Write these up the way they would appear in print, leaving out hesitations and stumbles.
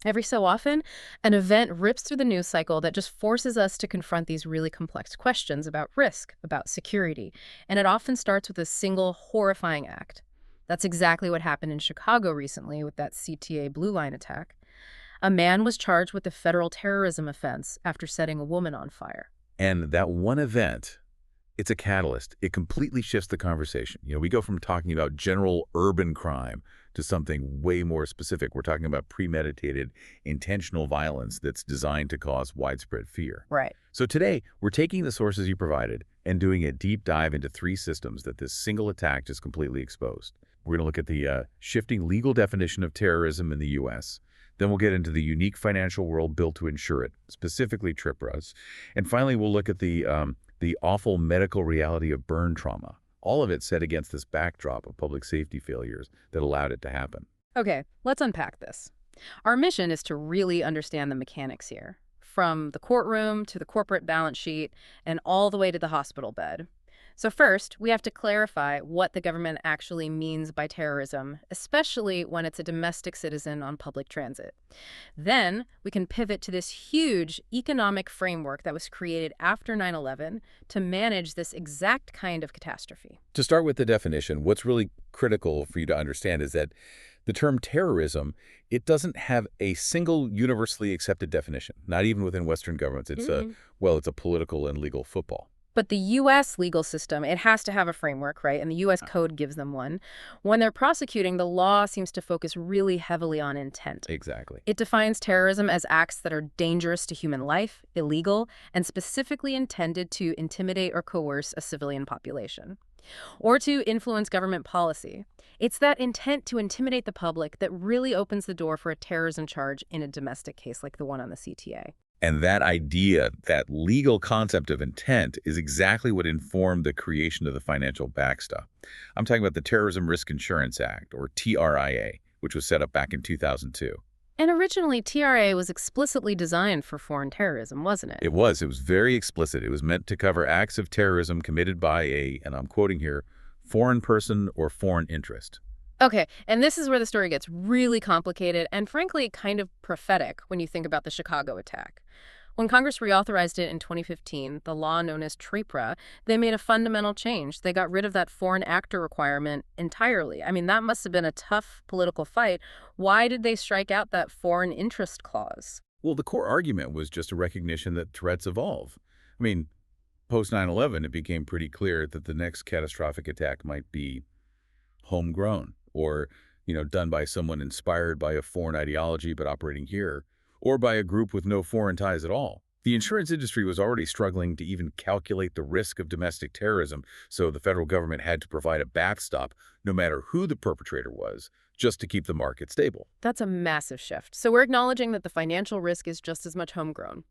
Every so often, an event rips through the news cycle that just forces us to confront these really complex questions about risk, about security, and it often starts with a single horrifying act. That's exactly what happened in Chicago recently with that CTA Blue Line attack. A man was charged with a federal terrorism offense after setting a woman on fire. And that one event, it's a catalyst. It completely shifts the conversation. We go from talking about general urban crime to something way more specific. We're talking about premeditated, intentional violence that's designed to cause widespread fear. Right. So today, we're taking the sources you provided and doing a deep dive into three systems that this single attack just completely exposed. We're going to look at the shifting legal definition of terrorism in the U.S., then we'll get into the unique financial world built to insure it, specifically TRIPRAs. And finally, we'll look at the awful medical reality of burn trauma, all of it set against this backdrop of public safety failures that allowed it to happen. Okay, let's unpack this. Our mission is to really understand the mechanics here, from the courtroom to the corporate balance sheet and all the way to the hospital bed. So first, we have to clarify what the government actually means by terrorism, especially when it's a domestic citizen on public transit. Then, we can pivot to this huge economic framework that was created after 9/11 to manage this exact kind of catastrophe. To start with the definition, what's really critical for you to understand is that the term terrorism, it doesn't have a single universally accepted definition, not even within Western governments. It's a political and legal football. But the U.S. legal system, it has to have a framework, right? And the U.S. code gives them one. When they're prosecuting, the law seems to focus really heavily on intent. Exactly. It defines terrorism as acts that are dangerous to human life, illegal, and specifically intended to intimidate or coerce a civilian population, or to influence government policy. It's that intent to intimidate the public that really opens the door for a terrorism charge in a domestic case like the one on the CTA. And that idea, that legal concept of intent, is exactly what informed the creation of the financial backstop. I'm talking about the Terrorism Risk Insurance Act, or TRIA, which was set up back in 2002. And originally, TRA was explicitly designed for foreign terrorism, wasn't it? It was very explicit. It was meant to cover acts of terrorism committed by and I'm quoting here, foreign person or foreign interest. Okay, and this is where the story gets really complicated and frankly kind of prophetic when you think about the Chicago attack. When Congress reauthorized it in 2015, the law known as TRIPRA, they made a fundamental change. They got rid of that foreign actor requirement entirely. I mean, that must have been a tough political fight. Why did they strike out that foreign interest clause? Well, the core argument was just a recognition that threats evolve. I mean, post 9/11, it became pretty clear that the next catastrophic attack might be homegrown or, done by someone inspired by a foreign ideology but operating here, or by a group with no foreign ties at all. The insurance industry was already struggling to even calculate the risk of domestic terrorism, so the federal government had to provide a backstop, no matter who the perpetrator was, just to keep the market stable. That's a massive shift. So we're acknowledging that the financial risk is just as much homegrown.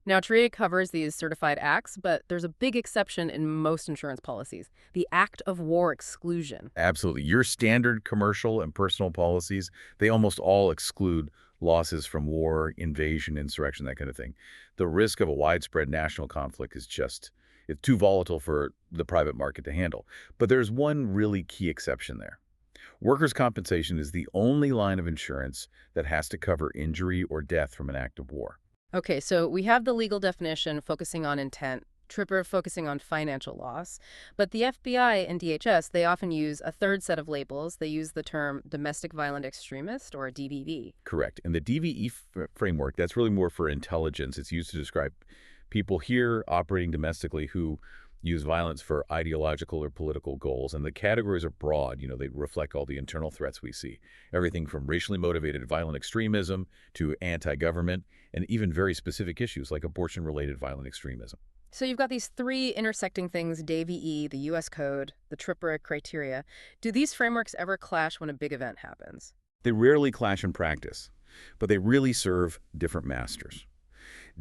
Now, TRIA covers these certified acts, but there's a big exception in most insurance policies, the act of war exclusion. Absolutely. Your standard commercial and personal policies, they almost all exclude losses from war, invasion, insurrection, that kind of thing. The risk of a widespread national conflict is it's too volatile for the private market to handle. But there's one really key exception there. Workers' compensation is the only line of insurance that has to cover injury or death from an act of war. Okay, so we have the legal definition focusing on intent, TRIPPER focusing on financial loss, but the FBI and DHS, they often use a third set of labels. They use the term domestic violent extremist, or DVE. Correct. And the DVE framework, that's really more for intelligence. It's used to describe people here operating domestically who use violence for ideological or political goals. And the categories are broad. They reflect all the internal threats we see. Everything from racially motivated violent extremism to anti-government and even very specific issues like abortion-related violent extremism. So you've got these three intersecting things, DVE, the U.S. Code, the TRIPPER criteria. Do these frameworks ever clash when a big event happens? They rarely clash in practice, but they really serve different masters.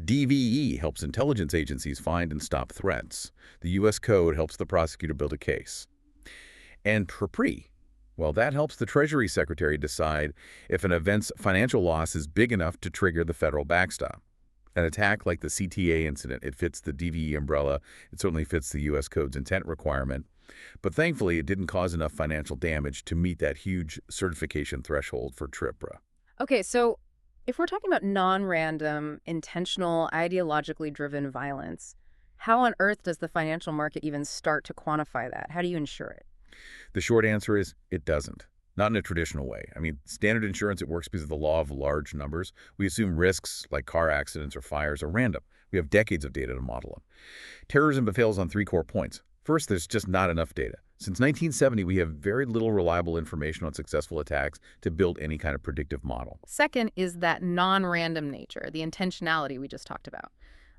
DVE helps intelligence agencies find and stop threats. The U.S. Code helps the prosecutor build a case. And TRIPPRE, well, that helps the Treasury Secretary decide if an event's financial loss is big enough to trigger the federal backstop. An attack like the CTA incident, it fits the DVE umbrella. It certainly fits the U.S. Code's intent requirement. But thankfully, it didn't cause enough financial damage to meet that huge certification threshold for TRIPRA. Okay, so If we're talking about non-random, intentional, ideologically driven violence, how on earth does the financial market even start to quantify that? How do you ensure it? The short answer is it doesn't. Not in a traditional way. I mean, standard insurance, it works because of the law of large numbers. We assume risks like car accidents or fires are random. We have decades of data to model them. Terrorism fails on three core points. First, there's just not enough data. Since 1970, we have very little reliable information on successful attacks to build any kind of predictive model. Second is that non-random nature, the intentionality we just talked about.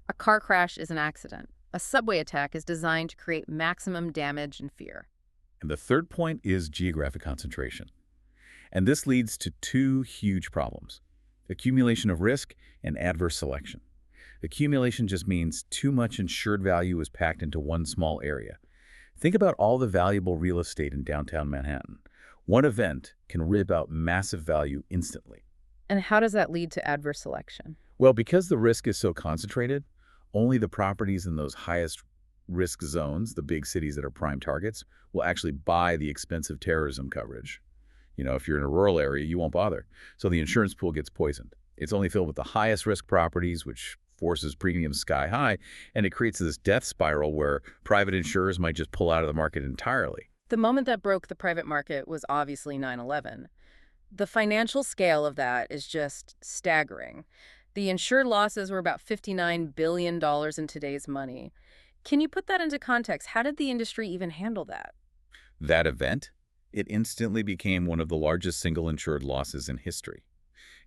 A car crash is an accident. A subway attack is designed to create maximum damage and fear. And the third point is geographic concentration. And this leads to two huge problems: accumulation of risk and adverse selection. Accumulation just means too much insured value is packed into one small area. Think about all the valuable real estate in downtown Manhattan. One event can rip out massive value instantly. And how does that lead to adverse selection? Well, because the risk is so concentrated, only the properties in those highest risk zones, the big cities that are prime targets, will actually buy the expensive terrorism coverage. If you're in a rural area, you won't bother. So the insurance pool gets poisoned. It's only filled with the highest risk properties, which forces premiums sky high, and it creates this death spiral where private insurers might just pull out of the market entirely. The moment that broke the private market was obviously 9/11. The financial scale of that is just staggering. The insured losses were about $59 billion in today's money. Can you put that into context? How did the industry even handle that? That event, it instantly became one of the largest single insured losses in history.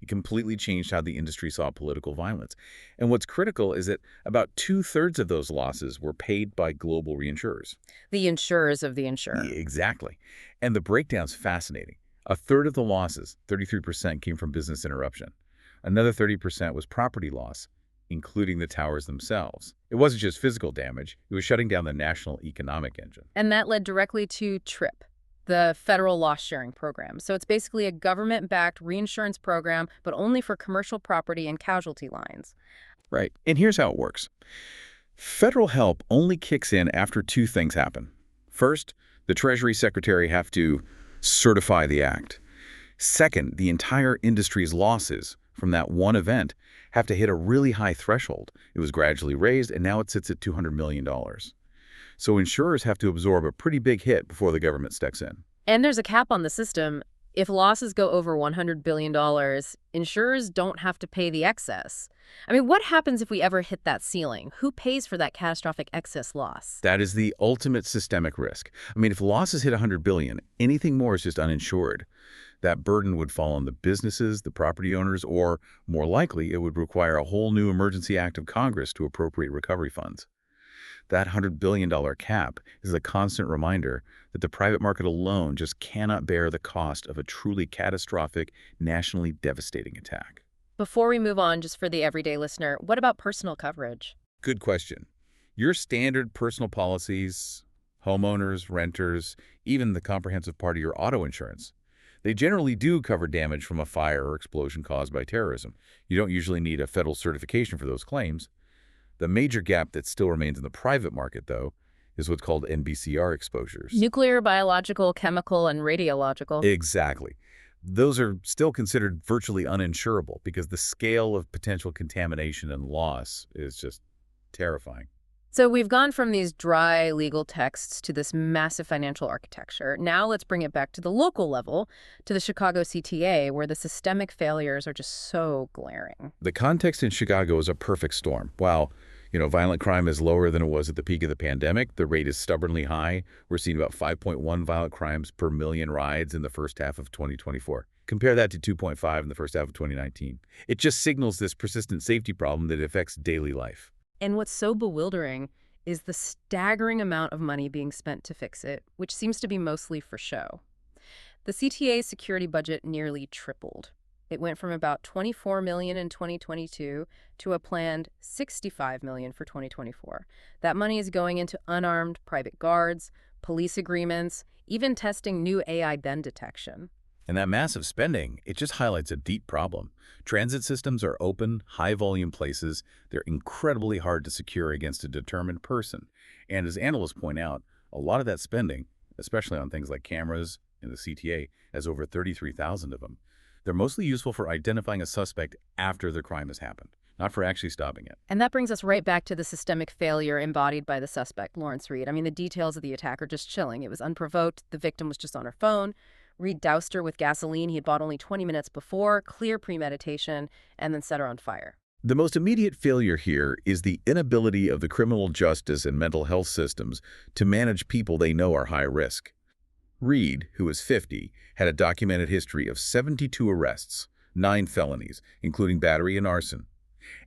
It completely changed how the industry saw political violence. And what's critical is that about two-thirds of those losses were paid by global reinsurers. The insurers of the insurer. Exactly. And the breakdown's fascinating. A third of the losses, 33%, came from business interruption. Another 30% was property loss, including the towers themselves. It wasn't just physical damage, it was shutting down the national economic engine. And that led directly to TRIP, the federal loss sharing program. So it's basically a government-backed reinsurance program, but only for commercial property and casualty lines. Right. And here's how it works. Federal help only kicks in after two things happen. First, the Treasury Secretary have to certify the act. Second, the entire industry's losses from that one event have to hit a really high threshold. It was gradually raised, and now it sits at $200 million. So insurers have to absorb a pretty big hit before the government steps in. And there's a cap on the system. If losses go over $100 billion, insurers don't have to pay the excess. I mean, what happens if we ever hit that ceiling? Who pays for that catastrophic excess loss? That is the ultimate systemic risk. I mean, if losses hit $100 billion, anything more is just uninsured. That burden would fall on the businesses, the property owners, or, more likely, it would require a whole new emergency act of Congress to appropriate recovery funds. That $100 billion cap is a constant reminder that the private market alone just cannot bear the cost of a truly catastrophic, nationally devastating attack. Before we move on, just for the everyday listener, what about personal coverage? Good question. Your standard personal policies, homeowners, renters, even the comprehensive part of your auto insurance, they generally do cover damage from a fire or explosion caused by terrorism. You don't usually need a federal certification for those claims. The major gap that still remains in the private market, though, is what's called NBCR exposures. Nuclear, biological, chemical, and radiological. Exactly. Those are still considered virtually uninsurable because the scale of potential contamination and loss is just terrifying. So we've gone from these dry legal texts to this massive financial architecture. Now let's bring it back to the local level, to the Chicago CTA, where the systemic failures are just so glaring. The context in Chicago is a perfect storm. While, violent crime is lower than it was at the peak of the pandemic, the rate is stubbornly high. We're seeing about 5.1 violent crimes per million rides in the first half of 2024. Compare that to 2.5 in the first half of 2019. It just signals this persistent safety problem that affects daily life. And what's so bewildering is the staggering amount of money being spent to fix it, which seems to be mostly for show. The CTA's security budget nearly tripled. It went from about $24 million in 2022 to a planned $65 million for 2024. That money is going into unarmed private guards, police agreements, even testing new AI bend detection. And that massive spending, it just highlights a deep problem. Transit systems are open, high-volume places. They're incredibly hard to secure against a determined person. And as analysts point out, a lot of that spending, especially on things like cameras and the CTA, has over 33,000 of them. They're mostly useful for identifying a suspect after the crime has happened, not for actually stopping it. And that brings us right back to the systemic failure embodied by the suspect, Lawrence Reed. I mean, the details of the attack are just chilling. It was unprovoked. The victim was just on her phone. Reed doused her with gasoline he had bought only 20 minutes before, clear premeditation, and then set her on fire. The most immediate failure here is the inability of the criminal justice and mental health systems to manage people they know are high risk. Reed, who was 50, had a documented history of 72 arrests, 9 felonies, including battery and arson.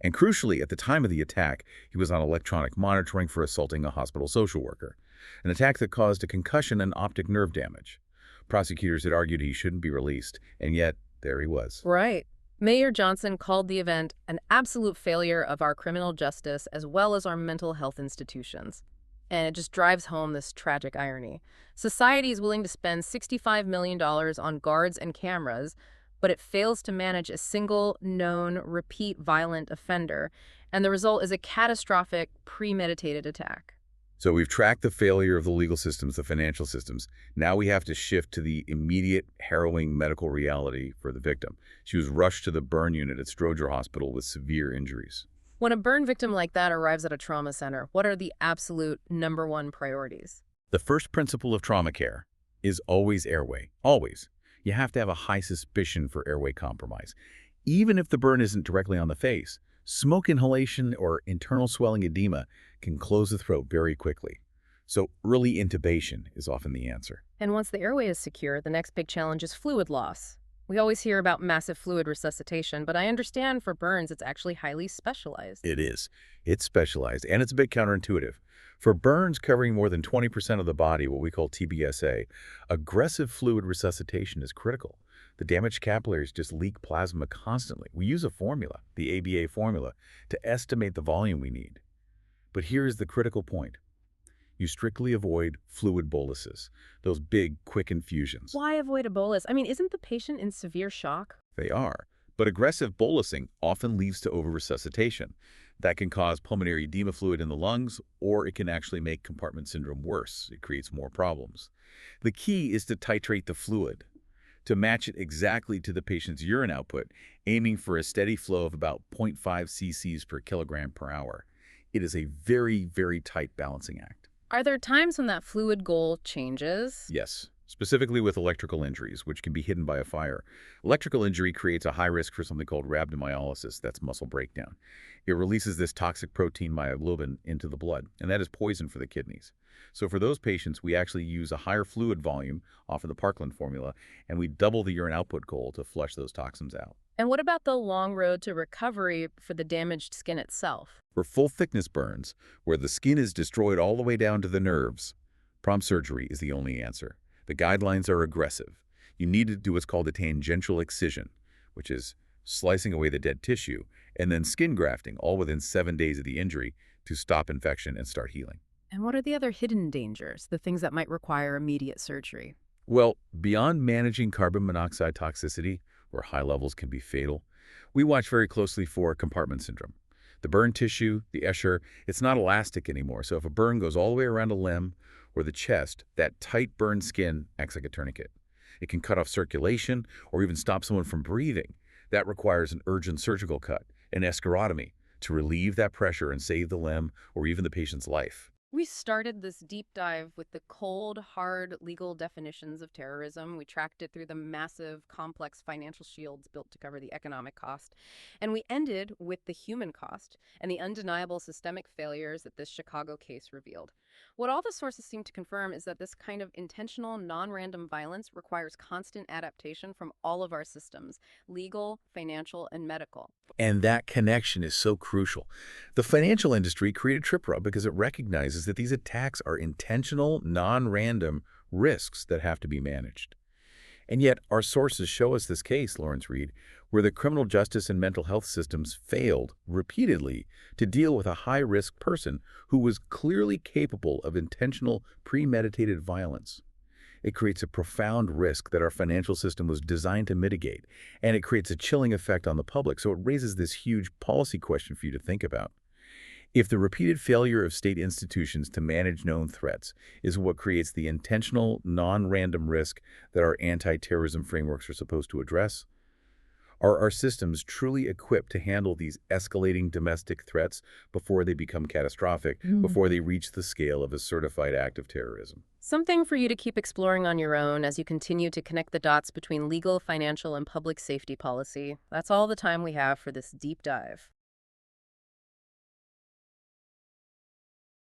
And crucially, at the time of the attack, he was on electronic monitoring for assaulting a hospital social worker, an attack that caused a concussion and optic nerve damage. Prosecutors had argued he shouldn't be released, and yet there he was. Right. Mayor Johnson called the event an absolute failure of our criminal justice as well as our mental health institutions. And it just drives home this tragic irony. Society is willing to spend $65 million on guards and cameras, but it fails to manage a single known repeat violent offender, and the result is a catastrophic premeditated attack. So we've tracked the failure of the legal systems, the financial systems. Now we have to shift to the immediate, harrowing medical reality for the victim. She was rushed to the burn unit at Stroger Hospital with severe injuries. When a burn victim like that arrives at a trauma center, what are the absolute #1 priorities? The first principle of trauma care is always airway. Always. You have to have a high suspicion for airway compromise. Even if the burn isn't directly on the face, smoke inhalation or internal swelling edema can close the throat very quickly. So early intubation is often the answer. And once the airway is secure, the next big challenge is fluid loss. We always hear about massive fluid resuscitation, but I understand for burns it's actually highly specialized. It is. It's specialized, and it's a bit counterintuitive. For burns covering more than 20% of the body, what we call TBSA, aggressive fluid resuscitation is critical. The damaged capillaries just leak plasma constantly. We use a formula, the ABA formula, to estimate the volume we need. But here is the critical point. You strictly avoid fluid boluses, those big, quick infusions. Why avoid a bolus? I mean, isn't the patient in severe shock? They are. But aggressive bolusing often leads to over-resuscitation. That can cause pulmonary edema fluid in the lungs, or it can actually make compartment syndrome worse. It creates more problems. The key is to titrate the fluid, to match it exactly to the patient's urine output, aiming for a steady flow of about 0.5 cc's per kilogram per hour. It is a very, very tight balancing act. Are there times when that fluid goal changes? Yes, specifically with electrical injuries, which can be hidden by a fire. Electrical injury creates a high risk for something called rhabdomyolysis, that's muscle breakdown. It releases this toxic protein myoglobin into the blood, and that is poison for the kidneys. So for those patients, we actually use a higher fluid volume off of the Parkland formula, and we double the urine output goal to flush those toxins out. And what about the long road to recovery for the damaged skin itself? For full-thickness burns, where the skin is destroyed all the way down to the nerves, prompt surgery is the only answer. The guidelines are aggressive. You need to do what's called a tangential excision, which is slicing away the dead tissue, and then skin grafting, all within 7 days of the injury, to stop infection and start healing. And what are the other hidden dangers, the things that might require immediate surgery? Well, beyond managing carbon monoxide toxicity, where high levels can be fatal, we watch very closely for compartment syndrome. The burn tissue, the Escher, it's not elastic anymore, so if a burn goes all the way around a limb or the chest, that tight burned skin acts like a tourniquet. It can cut off circulation or even stop someone from breathing. That requires an urgent surgical cut, an escharotomy, to relieve that pressure and save the limb or even the patient's life. We started this deep dive with the cold, hard legal definitions of terrorism. We tracked it through the massive, complex financial shields built to cover the economic cost. And we ended with the human cost and the undeniable systemic failures that this Chicago case revealed. What all the sources seem to confirm is that this kind of intentional, non-random violence requires constant adaptation from all of our systems, legal, financial, and medical. And that connection is so crucial. The financial industry created TRIPRA because it recognizes that these attacks are intentional, non-random risks that have to be managed. And yet, our sources show us this case, Lawrence Reed, where the criminal justice and mental health systems failed repeatedly to deal with a high-risk person who was clearly capable of intentional, premeditated violence. It creates a profound risk that our financial system was designed to mitigate, and it creates a chilling effect on the public, so it raises this huge policy question for you to think about. If the repeated failure of state institutions to manage known threats is what creates the intentional, non-random risk that our anti-terrorism frameworks are supposed to address, Are our systems truly equipped to handle these escalating domestic threats before they become catastrophic, before they reach the scale of a certified act of terrorism? Something for you to keep exploring on your own as you continue to connect the dots between legal, financial, and public safety policy. That's all the time we have for this deep dive.